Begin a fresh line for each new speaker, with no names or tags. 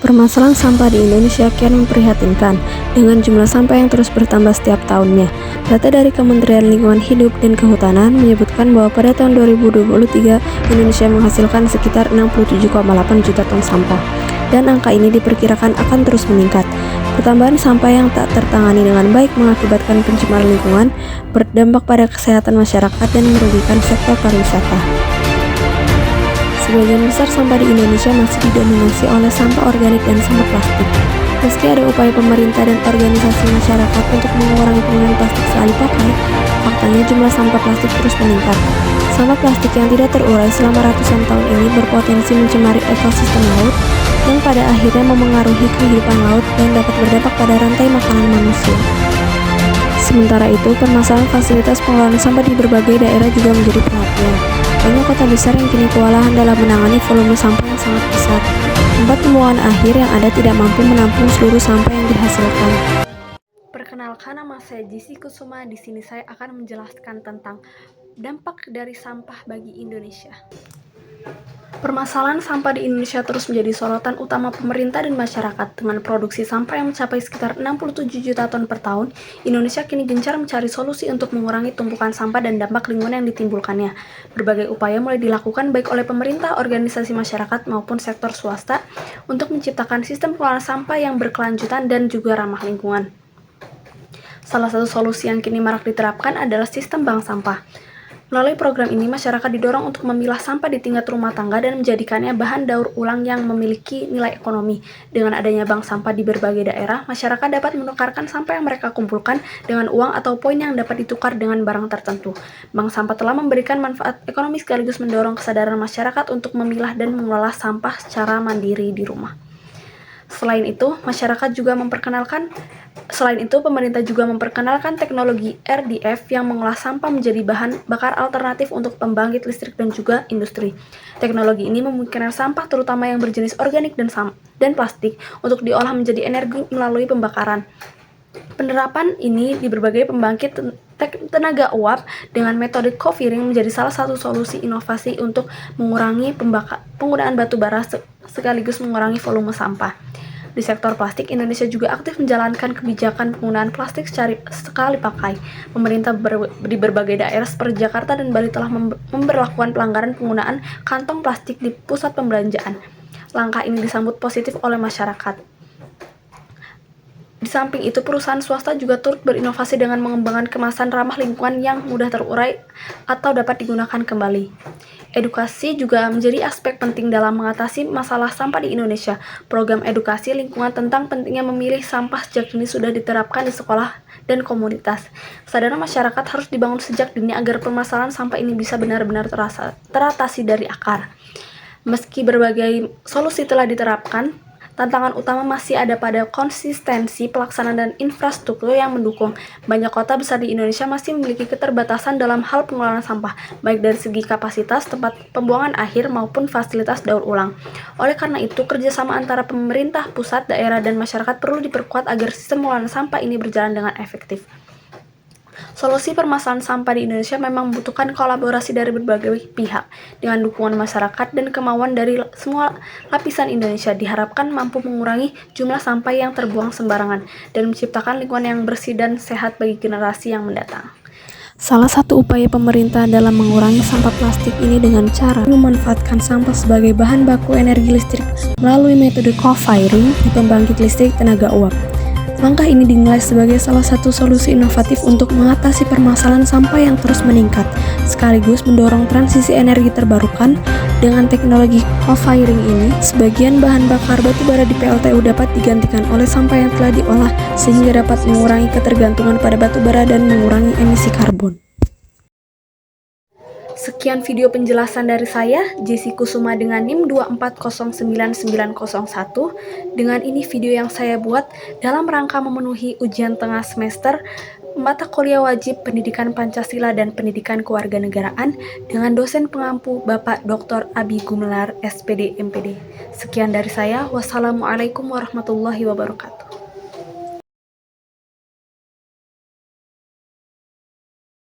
Permasalahan sampah di Indonesia kian memprihatinkan dengan jumlah sampah yang terus bertambah setiap tahunnya. Data dari Kementerian Lingkungan Hidup dan Kehutanan menyebutkan bahwa pada tahun 2023 Indonesia menghasilkan sekitar 67,8 juta ton sampah, dan angka ini diperkirakan akan terus meningkat. Pertambahan sampah yang tak tertangani dengan baik mengakibatkan pencemaran lingkungan, berdampak pada kesehatan masyarakat dan merugikan sektor pariwisata. Sebagian besar sampah di Indonesia masih didominasi oleh sampah organik dan sampah plastik. Meski ada upaya pemerintah dan organisasi masyarakat untuk mengurangi penggunaan plastik sekali pakai, faktanya jumlah sampah plastik terus meningkat. Sampah plastik yang tidak terurai selama ratusan tahun ini berpotensi mencemari ekosistem laut, yang pada akhirnya memengaruhi kehidupan laut dan dapat berdampak pada rantai makanan manusia. Sementara itu, permasalahan fasilitas pengelolaan sampah di berbagai daerah juga menjadi perhatian. Banyak kota besar yang kini kewalahan dalam menangani volume sampah yang sangat besar. Tempat pembuangan akhir yang ada tidak mampu menampung seluruh sampah yang dihasilkan. Perkenalkan, nama saya Jessy Kusuma. Di sini saya akan menjelaskan tentang dampak dari sampah bagi Indonesia. Permasalahan sampah di Indonesia terus menjadi sorotan utama pemerintah dan masyarakat. Dengan produksi sampah yang mencapai sekitar 67 juta ton per tahun, Indonesia kini gencar mencari solusi untuk mengurangi tumpukan sampah dan dampak lingkungan yang ditimbulkannya. Berbagai upaya mulai dilakukan baik oleh pemerintah, organisasi masyarakat, maupun sektor swasta untuk menciptakan sistem pengelolaan sampah yang berkelanjutan dan juga ramah lingkungan. Salah satu solusi yang kini marak diterapkan adalah sistem bank sampah. Melalui program ini, masyarakat didorong untuk memilah sampah di tingkat rumah tangga dan menjadikannya bahan daur ulang yang memiliki nilai ekonomi. Dengan adanya bank sampah di berbagai daerah, masyarakat dapat menukarkan sampah yang mereka kumpulkan dengan uang atau poin yang dapat ditukar dengan barang tertentu. Bank sampah telah memberikan manfaat ekonomi sekaligus mendorong kesadaran masyarakat untuk memilah dan mengelola sampah secara mandiri di rumah. Selain itu, pemerintah juga memperkenalkan teknologi RDF yang mengolah sampah menjadi bahan bakar alternatif untuk pembangkit listrik dan juga industri. Teknologi ini memungkinkan sampah terutama yang berjenis organik dan plastik untuk diolah menjadi energi melalui pembakaran. Penerapan ini di berbagai pembangkit tenaga uap dengan metode co-firing menjadi salah satu solusi inovasi untuk mengurangi penggunaan batu bara sekaligus mengurangi volume sampah. Di sektor plastik, Indonesia juga aktif menjalankan kebijakan penggunaan plastik sekali pakai. Pemerintah di berbagai daerah seperti Jakarta dan Bali telah memberlakukan pelanggaran penggunaan kantong plastik di pusat pembelanjaan. Langkah ini disambut positif oleh masyarakat. Di samping itu, perusahaan swasta juga turut berinovasi dengan mengembangkan kemasan ramah lingkungan yang mudah terurai atau dapat digunakan kembali. Edukasi juga menjadi aspek penting dalam mengatasi masalah sampah di Indonesia. Program edukasi lingkungan tentang pentingnya memilih sampah sejak dini sudah diterapkan di sekolah dan komunitas. Kesadaran masyarakat harus dibangun sejak dini agar permasalahan sampah ini bisa benar-benar teratasi dari akar. Meski berbagai solusi telah diterapkan, tantangan utama masih ada pada konsistensi pelaksanaan dan infrastruktur yang mendukung. Banyak kota besar di Indonesia masih memiliki keterbatasan dalam hal pengelolaan sampah, baik dari segi kapasitas tempat pembuangan akhir maupun fasilitas daur ulang. Oleh karena itu, kerjasama antara pemerintah, pusat, daerah, dan masyarakat perlu diperkuat agar sistem pengelolaan sampah ini berjalan dengan efektif. Solusi permasalahan sampah di Indonesia memang membutuhkan kolaborasi dari berbagai pihak. Dengan dukungan masyarakat dan kemauan dari semua lapisan Indonesia, diharapkan mampu mengurangi jumlah sampah yang terbuang sembarangan dan menciptakan lingkungan yang bersih dan sehat bagi generasi yang mendatang. Salah satu upaya pemerintah dalam mengurangi sampah plastik ini dengan cara memanfaatkan sampah sebagai bahan baku energi listrik melalui metode co-firing di pembangkit listrik tenaga uap. Langkah ini dinilai sebagai salah satu solusi inovatif untuk mengatasi permasalahan sampah yang terus meningkat, sekaligus mendorong transisi energi terbarukan. Dengan teknologi co-firing ini, sebagian bahan bakar batu bara di PLTU dapat digantikan oleh sampah yang telah diolah, sehingga dapat mengurangi ketergantungan pada batu bara dan mengurangi emisi karbon. Sekian video penjelasan dari saya, Jessy Kusuma dengan NIM 2409901. Dengan ini video yang saya buat dalam rangka memenuhi ujian tengah semester mata kuliah wajib Pendidikan Pancasila dan Pendidikan Kewarganegaraan dengan dosen pengampu Bapak Dr. Abi Gumelar, SPD MPD. Sekian dari saya, wassalamualaikum warahmatullahi wabarakatuh.